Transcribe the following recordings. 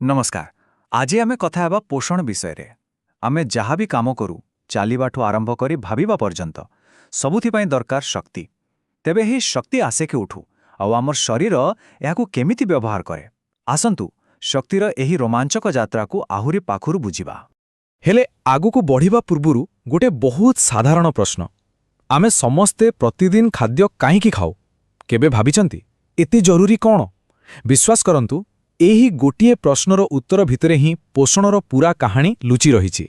नमस्कार। आज आमे कथा हेबा पोषण विषय रे। आमे जहाँ भी काम करू चालीबाठू आरंभ करी भाविबा पर्यंत सबुथिपाई दरकार शक्ति। तेबे ही शक्ति आसे के उठू आउ आमर शरीर याकू केमिति व्यवहार करे। आसंतु शक्तिर एही रोमांचक यात्रा को आहुरी पाखुरु बुझिबा। हेले आगुकू बढ़िबा पूर्वरु गोटे बहुत साधारण प्रश्न, आमे समस्ते प्रतिदिन खाद्य काहींकी खाऊ? केबे भाबिचंती एते जरूरी कौन? विश्वास करंतु एही गोटिए प्रश्नर उत्तर भितरे ही पोषणर पूरा कहानी लुचि रहिछि।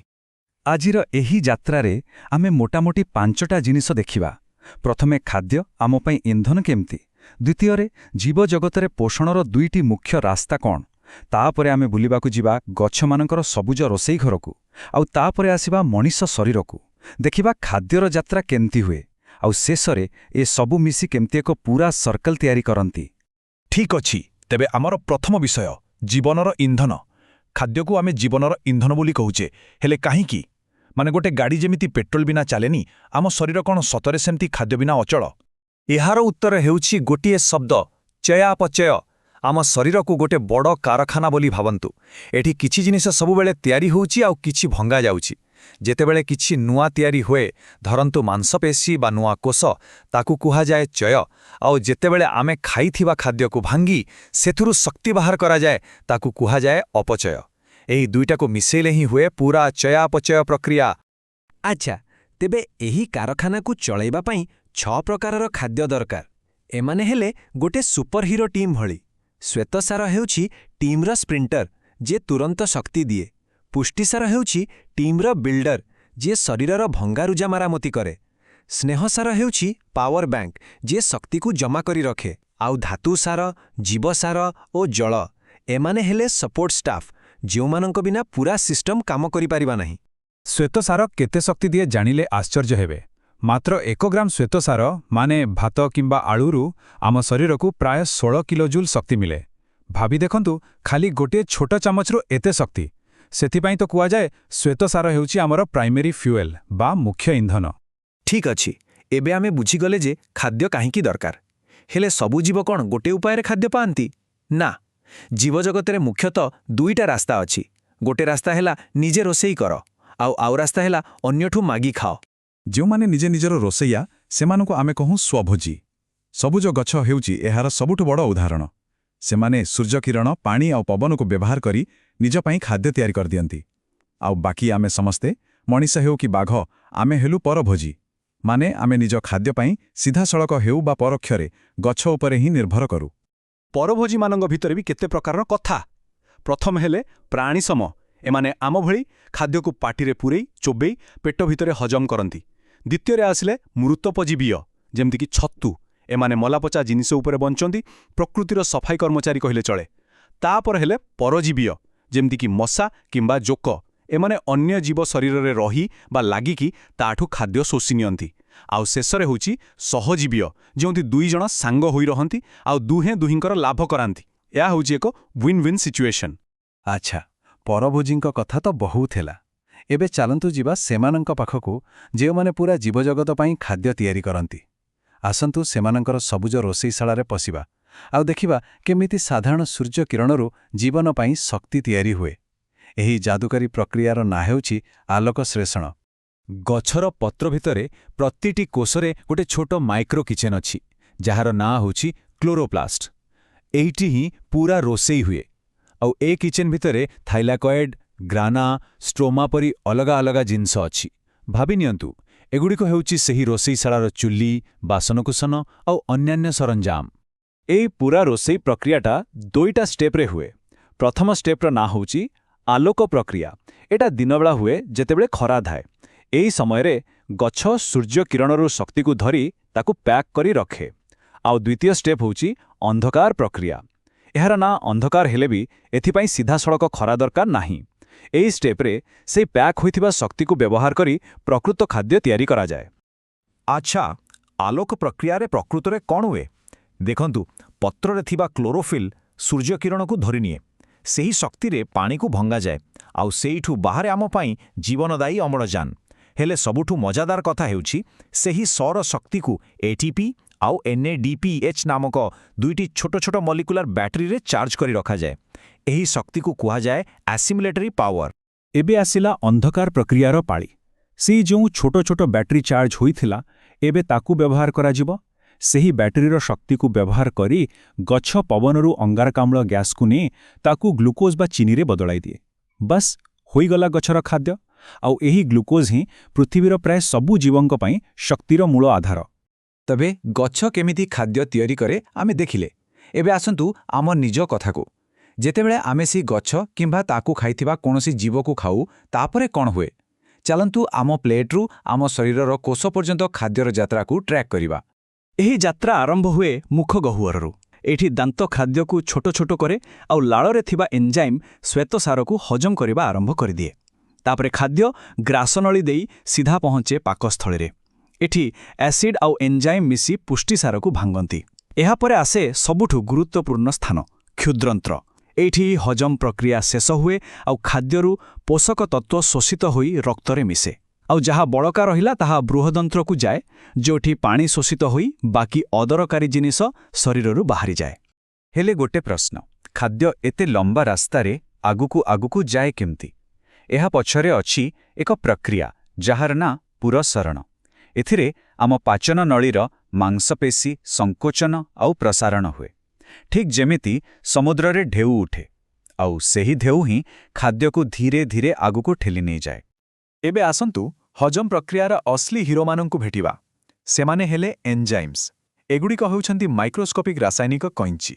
आजिर एही यात्रारे आमे मोटामोटी 5टा जिनिस देखिबा। प्रथमे खाद्य आम पई इंधन केमती, द्वितीय जीव जगतरे पोषणर 2टी मुख्य रास्ता कौन, तापरे आमे बुलिबाकू जिबा गछमानकर सबुज रोसई घरकू, आउ तापरे आसिबा मनीष शरीरकू, देखिबा खाद्यर यात्रा केमती हुए, आउ शेषरे ए सबु मिसी केमती एक पूरा सर्कल तैयारी करंती। ठीक अछि, तेबे आमर प्रथम विषय जीवनर इंधन। खाद्यकू आमे जीवनर इंधन बोली कहूचे, हेले काहींकी? माने गोटे गाड़ी जेमिति पेट्रोल बिना चालेनी, आम शरीर कौन सतरे सेमती खाद्य बिना अचल? एहार उत्तर हेउछि गोटिए शब्द, चयापचय। आम शरीर को गोटे बड़ कारखाना बोली भावंतु। एठी किछि जिनिस सबुबेले तैयारी होउछि आउ किछि भंगा जाउछि। जेतेबेले किछि नुआ तैयारी हुए, धरंतु मांसपेशी बा नुआ कोष, ताकू कुहा जाए चय, आउ जेतेबेले आमे खाइथिबा खाद्य को भांगी सेथुरु शक्ति बाहर करा जाए, ताकू कुहा जाए अपचय। एही दुईटा को मिसेले ही हुए पूरा चयापचय प्रक्रिया। अच्छा, तेबे एही कारखाना को चलैबा पई 6 प्रकारर खाद्य दरकार। एमाने हेले गोटे सुपर हीरो टीम भली। श्वेतसार हेउछि टीमर स्प्रिंटर जे तुरंत शक्ति दिए। पुष्टिसार हेउछि टीमर बिल्डर जे शरीरर भंगारुजा मारामती करे। स्नेहसार हेउछि पावर बैंक जे शक्ति को जमा करी रखे। आउ धातुसार, जीवसार ओ जल एमाने हेले सपोर्ट स्टाफ जेउमानंक बिना पूरा सिस्टम काम करि पारिबा नाही। श्वेतसार केते शक्ति दिए जानिले आश्चर्य हेबे। मात्र 1 ग्राम श्वेतसार माने भात किंबा आलुरु आम शरीर को प्राय 16 किलोजूल शक्ति मिले। भाभी देखंतु खाली गोटे छोट चामचरु एते शक्ति। सेथिपाई तो कुआ जाए श्वेतसार हेउछि आमर प्राइमरी फ्यूएल बा मुख्य इंधन। ठीक अछि, एबे आमे बुझिगले जे खाद्य काहींकी दरकार। हेले सबु जीव कौन गोटे उपाय खाद्य पाआंती? ना, जीव जगतरे मुख्यतः 2टा रास्ता अछि। गोटे रास्ता हेला निजे रोसेई कर, आउ रास्ता हेला अन्यठू मागी खाओ। जो माने निजे निजर रोसैया सेमानकु आमे कहूं स्वभोजी। सबुज गछ हेउछि एहार सबुठु बड़ उदाहरण। सेमाने सूर्य किरण, पानी आउ पवन को व्यवहार करी निज पई खाद्य तैयारी कर दियंती। आउ बाकी आमे समस्ते मनीष हेउ कि बाघ, आमे हेलु परभोजी। माने आमे निज खाद्य पई सीधा सड़क हेउ बा परोक्षरे गछ उपरे ही निर्भर करू। परभोजी मानंग भितरे भी केते प्रकारर कथा। प्रथम हेले प्राणी सम, एमाने आम भଳି खाद्य को पाटिरे पुरेई चोबेई पेट भितरे हजम करंती। द्वितीय आसिले मृतोपजीवीय जेमति कि छत्तु, एमाने मलापचा जिनिस उपरे बंचंती, प्रकृतिर सफाई कर्मचारी कहिले चले। तापर हेले परजीवीय जेमति कि मशा किंबा जोक, एमाने अन्य जीव शरीर रे रही बा लागिकी ताठू खाद्य शोषि नियंती। आउ शेषरे होउछि सहजीवीय जेउंती 2 जण सांग होई रहंती आउ दुहे दुहिंकर लाभ करांती। या होउछि एक विन विन सिचुएशन। अच्छा, परभोजींक कथा तो बहुत हेला। एबे चालंतु जीवा सेमानंक पाखकू जेउमाने पूरा जीवजगत पई खाद्य तैयारी करंती। आसंतु सेमानंकर सबुज रोसईशालारे पसिबा आउ देखिबा केमिति साधारण सूर्य किरणरू जीवन पई शक्ति तैयारी हुए। एही जादुकारी प्रक्रियार ना हेउछि आलोक श्लेषण। गछर पत्र भितरे प्रतिटी कोषरे गोटे छोट माइक्रो किचेन अछि, जहार ना होछि क्लोरोप्लास्ट। एइटी ही पूरा रोसई हुए। आउ ए किचेन भितरे थाइलाकॉइड, ग्राना, स्ट्रोमा परी अलगा अलगा जिनस अछि। भाबि नियंतु एगुड़िक हेउछि सेही रोसईशालार चुल्ली, बासनकुसन आउ अन्यान्य सरंजाम। एई पूरा रोसई प्रक्रियाटा 2टा स्टेप्रे हुए। प्रथम स्टेप्र ना होउछि आलोक प्रक्रिया। एटा दिनबेला हुए जेतेबेले खरा धाए। एई समयरे गछ सूर्य किरणरू शक्ति को धरी ताकू पैक करी रखे। आउ द्वितीय स्टेप होउछि अंधकार प्रक्रिया। एहार ना अंधकार हेले भी एथिपाई सीधा सड़क खरा दरकार नाही। एई स्टेप्रे से पैक होइथिबा शक्ति को व्यवहार करी प्रकृत खाद्य तैयारी करा जाए। अच्छा, आलोक प्रक्रिया रे प्रकृतरे कौन हुए? देखंतु पत्ररे थिबा क्लोरोफिल सूर्य किरण को धरि निए। सेही शक्ति रे पानी को भंगा जाए आउ सेइठू बाहरे आम पई जीवनदायी अम्लजान। हेले सबुठू मजादार कथा हेउछि सेही सौर शक्ति को एटीपी आउ NADPH नामक 2टी छोट छोट मलिकुलार बैटरी रे चार्ज करी रखा जाए। ଏହି ଶକ୍ତିକୁ କୁହାଯାଏ ଆସିମିଲେଟରୀ ପାୱାର। ଏବେ ଆସିଲା ଅନ୍ଧକାର ପ୍ରକ୍ରିୟାର ପାଳି। ସେଇ ଯେଉଁ ଛୋଟ ଛୋଟ ବ୍ୟାଟେରୀ ଚାର୍ଜ ହୋଇଥିଲା, ଏବେ ତାକୁ ବ୍ୟବହାର କରାଯିବ। ସେହି ବ୍ୟାଟେରୀର ଶକ୍ତିକୁ ବ୍ୟବହାର କରି ଗଛ ପବନରୁ ଅଙ୍ଗାରକାମ୍ଳ ଗ୍ୟାସ୍କୁ ନେଇ ତାକୁ ଗ୍ଲୁକୋଜ୍ ବା ଚିନିରେ ବଦଳାଇ ଦିଏ। ବାସ୍, ହୋଇଗଲା ଗଛର ଖାଦ୍ୟ। ଆଉ ଏହି ଗ୍ଲୁକୋଜ୍ ହିଁ ପୃଥିବୀର ପ୍ରାୟ ସବୁ ଜୀବଙ୍କ ପାଇଁ ଶକ୍ତିର ମୂଳ ଆଧାର। ତେବେ ଗଛ କେମିତି ଖାଦ୍ୟ ତିଆରି କରେ ଆମେ ଦେଖିଲେ। ଏବେ ଆସନ୍ତୁ ଆମ ନିଜ କଥାକୁ। ଯେତେବେଳେ ଆମେ ସେହି ଗଛ କିମ୍ବା ତାକୁ ଖାଇଥିବା କୌଣସି ଜୀବକୁ ଖାଉ, ତାପରେ କ'ଣ ହୁଏ? ଚାଲନ୍ତୁ ଆମ ପ୍ଲେଟ୍ରୁ ଆମ ଶରୀରର କୋଷ ପର୍ଯ୍ୟନ୍ତ ଖାଦ୍ୟର ଯାତ୍ରାକୁ ଟ୍ରାକ୍ କରିବା। ଏହି ଯାତ୍ରା ଆରମ୍ଭ ହୁଏ ମୁଖ ଗହ୍ୱରରୁ। ଏଠି ଦାନ୍ତ ଖାଦ୍ୟକୁ ଛୋଟ ଛୋଟ କରେ ଆଉ ଲାଳରେ ଥିବା ଏନ୍ଜାଇମ୍ ଶ୍ୱେତସାରକୁ ହଜମ କରିବା ଆରମ୍ଭ କରିଦିଏ। ତାପରେ ଖାଦ୍ୟ ଗ୍ରାସନଳୀ ଦେଇ ସିଧା ପହଞ୍ଚେ ପାକସ୍ଥଳୀରେ। ଏଠି ଏସିଡ୍ ଆଉ ଏନ୍ଜାଇମ୍ ମିଶି ପୁଷ୍ଟିସାରକୁ ଭାଙ୍ଗନ୍ତି। ଏହାପରେ ଆସେ ସବୁଠୁ ଗୁରୁତ୍ୱପୂର୍ଣ୍ଣ ସ୍ଥାନ, କ୍ଷୁଦ୍ରନ୍ତ୍ର। ଏଇଠି ହଜମ ପ୍ରକ୍ରିୟା ଶେଷ ହୁଏ ଆଉ ଖାଦ୍ୟରୁ ପୋଷକ ତତ୍ତ୍ୱ ଶୋଷିତ ହୋଇ ରକ୍ତରେ ମିଶେ। ଆଉ ଯାହା ବଳକା ରହିଲା ତାହା ବୃହଦନ୍ତ୍ରକୁ ଯାଏ, ଯେଉଁଠି ପାଣି ଶୋଷିତ ହୋଇ ବାକି ଅଦରକାରୀ ଜିନିଷ ଶରୀରରୁ ବାହାରିଯାଏ। ହେଲେ ଗୋଟେ ପ୍ରଶ୍ନ, ଖାଦ୍ୟ ଏତେ ଲମ୍ବା ରାସ୍ତାରେ ଆଗକୁ ଆଗକୁ ଯାଏ କେମିତି? ଏହା ପଛରେ ଅଛି ଏକ ପ୍ରକ୍ରିୟା ଯାହାର ନାଁ ପୁରସରଣ। ଏଥିରେ ଆମ ପାଚନ ନଳୀର ମାଂସପେଶୀ ସଂକୋଚନ ଆଉ ପ୍ରସାରଣ ହୁଏ। ଠିକ୍ ଯେମିତି ସମୁଦ୍ରରେ ଢେଉ ଉଠେ, ଆଉ ସେହି ଢେଉ ହିଁ ଖାଦ୍ୟକୁ ଧୀରେ ଧୀରେ ଆଗକୁ ଠେଲି ନେଇଯାଏ। ଏବେ ଆସନ୍ତୁ ହଜମ ପ୍ରକ୍ରିୟାର ଅସଲି ହିରୋମାନଙ୍କୁ ଭେଟିବା। ସେମାନେ ହେଲେ ଏନ୍ଜାଇମ୍ସ। ଏଗୁଡ଼ିକ ହେଉଛନ୍ତି ମାଇକ୍ରୋସ୍କୋପିକ୍ ରାସାୟନିକ କଇଞ୍ଚି।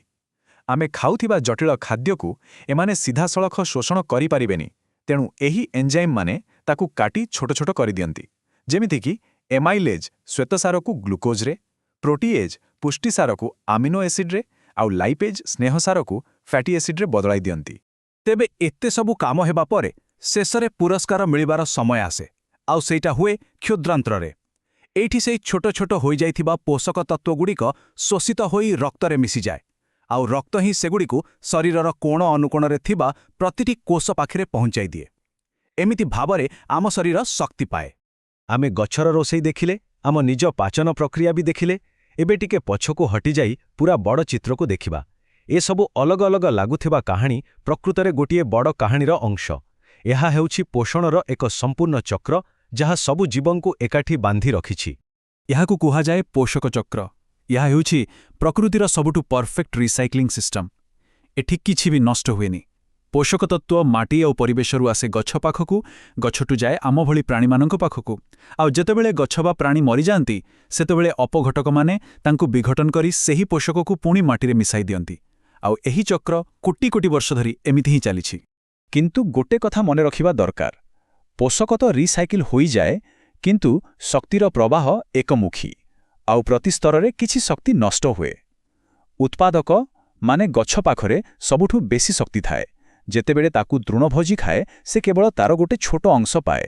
ଆମେ ଖାଉଥିବା ଜଟିଳ ଖାଦ୍ୟକୁ ଏମାନେ ସିଧାସଳଖ ଶୋଷଣ କରିପାରିବେନି, ତେଣୁ ଏହି ଏନ୍ଜାଇମ୍ମାନେ ତାକୁ କାଟି ଛୋଟ ଛୋଟ କରିଦିଅନ୍ତି। ଯେମିତିକି ଏମାଇଲେଜ୍ ଶ୍ୱେତସାରକୁ ଗ୍ଲୁକୋଜ୍ରେ, ପ୍ରୋଟିଏଜ୍ ପୁଷ୍ଟିସାରକୁ ଆମିନୋ ଏସିଡ୍ରେ, ଆଉ ଲାଇପେଜ୍ ସ୍ନେହସାରକୁ ଫ୍ୟାଟି ଏସିଡ୍ରେ ବଦଳାଇ ଦିଅନ୍ତି। ତେବେ ଏତେ ସବୁ କାମ ହେବା ପରେ ଶେଷରେ ପୁରସ୍କାର ମିଳିବାର ସମୟ ଆସେ, ଆଉ ସେଇଟା ହୁଏ କ୍ଷୁଦ୍ରାନ୍ତ୍ରରେ। ଏଇଠି ସେଇ ଛୋଟ ଛୋଟ ହୋଇଯାଇଥିବା ପୋଷକ ତତ୍ତ୍ୱଗୁଡ଼ିକ ଶୋଷିତ ହୋଇ ରକ୍ତରେ ମିଶିଯାଏ, ଆଉ ରକ୍ତ ହିଁ ସେଗୁଡ଼ିକୁ ଶରୀରର କୋଣ ଅନୁକୋଣରେ ଥିବା ପ୍ରତିଟି କୋଷ ପାଖରେ ପହଞ୍ଚାଇ ଦିଏ। ଏମିତି ଭାବରେ ଆମ ଶରୀର ଶକ୍ତି ପାଏ। ଆମେ ଗଛର ରୋଷେଇ ଦେଖିଲେ, ଆମ ନିଜ ପାଚନ ପ୍ରକ୍ରିୟା ବି ଦେଖିଲେ। ଏବେ ଟିକେ ପଛକୁ ହଟିଯାଇ ପୁରା ବଡ଼ ଚିତ୍ରକୁ ଦେଖିବା। ଏସବୁ ଅଲଗା ଅଲଗା ଲାଗୁଥିବା କାହାଣୀ ପ୍ରକୃତରେ ଗୋଟିଏ ବଡ଼ କାହାଣୀର ଅଂଶ। ଏହା ହେଉଛି ପୋଷଣର ଏକ ସମ୍ପୂର୍ଣ୍ଣ ଚକ୍ର, ଯାହା ସବୁ ଜୀବଙ୍କୁ ଏକାଠି ବାନ୍ଧି ରଖିଛି। ଏହାକୁ କୁହାଯାଏ ପୋଷକ ଚକ୍ର। ଏହା ହେଉଛି ପ୍ରକୃତିର ସବୁଠୁ ପରଫେକ୍ଟ ରିସାଇକ୍ଲିଂ ସିଷ୍ଟମ। ଏଠି କିଛି ବି ନଷ୍ଟ ହୁଏନି। ପୋଷକ ତତ୍ତ୍ୱ ମାଟି ଆଉ ପରିବେଶରୁ ଆସେ ଗଛ ପାଖକୁ, ଗଛଠୁ ଯାଏ ଆମ ଭଳି ପ୍ରାଣୀମାନଙ୍କ ପାଖକୁ। ଆଉ ଯେତେବେଳେ ଗଛ ବା ପ୍ରାଣୀ ମରିଯାଆନ୍ତି, ସେତେବେଳେ ଅପଘଟକମାନେ ତାଙ୍କୁ ବିଘଟନ କରି ସେହି ପୋଷକକୁ ପୁଣି ମାଟିରେ ମିଶାଇ ଦିଅନ୍ତି। ଆଉ ଏହି ଚକ୍ର କୋଟି କୋଟି ବର୍ଷ ଧରି ଏମିତି ହିଁ ଚାଲିଛି। କିନ୍ତୁ ଗୋଟେ କଥା ମନେ ରଖିବା ଦରକାର, ପୋଷକ ତ ରିସାଇକେଲ ହୋଇଯାଏ, କିନ୍ତୁ ଶକ୍ତିର ପ୍ରବାହ ଏକମୁଖୀ। ଆଉ ପ୍ରତି ସ୍ତରରେ କିଛି ଶକ୍ତି ନଷ୍ଟ ହୁଏ। ଉତ୍ପାଦକ ମାନେ ଗଛ ପାଖରେ ସବୁଠୁ ବେଶୀ ଶକ୍ତି ଥାଏ। ଯେତେବେଳେ ତାକୁ ତୃଣଭୋଜି ଖାଏ, ସେ କେବଳ ତାର ଗୋଟେ ଛୋଟ ଅଂଶ ପାଏ।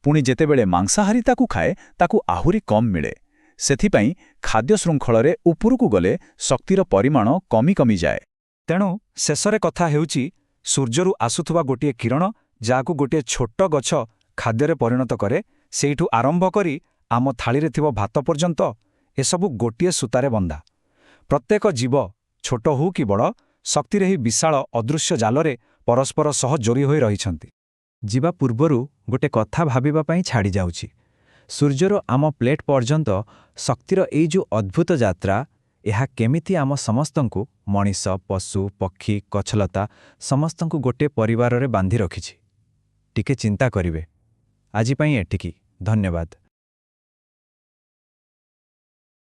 ପୁଣି ଯେତେବେଳେ ମାଂସାହାରୀ ତାକୁ ଖାଏ, ତାକୁ ଆହୁରି କମ୍ ମିଳେ। ସେଥିପାଇଁ ଖାଦ୍ୟ ଶୃଙ୍ଖଳରେ ଉପରକୁ ଗଲେ ଶକ୍ତିର ପରିମାଣ କମି କମିଯାଏ। ତେଣୁ ଶେଷରେ କଥା ହେଉଛି, ସୂର୍ଯ୍ୟରୁ ଆସୁଥିବା ଗୋଟିଏ କିରଣ ଯାହାକୁ ଗୋଟିଏ ଛୋଟ ଗଛ ଖାଦ୍ୟରେ ପରିଣତ କରେ, ସେଇଠୁ ଆରମ୍ଭ କରି ଆମ ଥାଳିରେ ଥିବା ଭାତ ପର୍ଯ୍ୟନ୍ତ ଏସବୁ ଗୋଟିଏ ସୂତାରେ ବନ୍ଧା। ପ୍ରତ୍ୟେକ ଜୀବ, ଛୋଟ ହଉ କି ବଡ଼, ଶକ୍ତିର ଏହି ବିଶାଳ ଅଦୃଶ୍ୟ ଜାଲରେ ପରସ୍ପର ସହ ଯୋଡ଼ି ହୋଇ ରହିଛନ୍ତି। ଯିବା ପୂର୍ବରୁ ଗୋଟେ କଥା ଭାବିବା ପାଇଁ ଛାଡ଼ି ଯାଉଛି। ସୂର୍ଯ୍ୟରୁ ଆମ ପ୍ଲେଟ୍ ପର୍ଯ୍ୟନ୍ତ ଶକ୍ତିର ଏଇ ଯେଉଁ ଅଦ୍ଭୁତ ଯାତ୍ରା, ଏହା କେମିତି ଆମ ସମସ୍ତଙ୍କୁ, ମଣିଷ, ପଶୁ, ପକ୍ଷୀ, ଗଛଲତା ସମସ୍ତଙ୍କୁ ଗୋଟିଏ ପରିବାରରେ ବାନ୍ଧି ରଖିଛି। ଟିକେ ଚିନ୍ତା କରିବେ। ଆଜି ପାଇଁ ଏତିକି। ଧନ୍ୟବାଦ।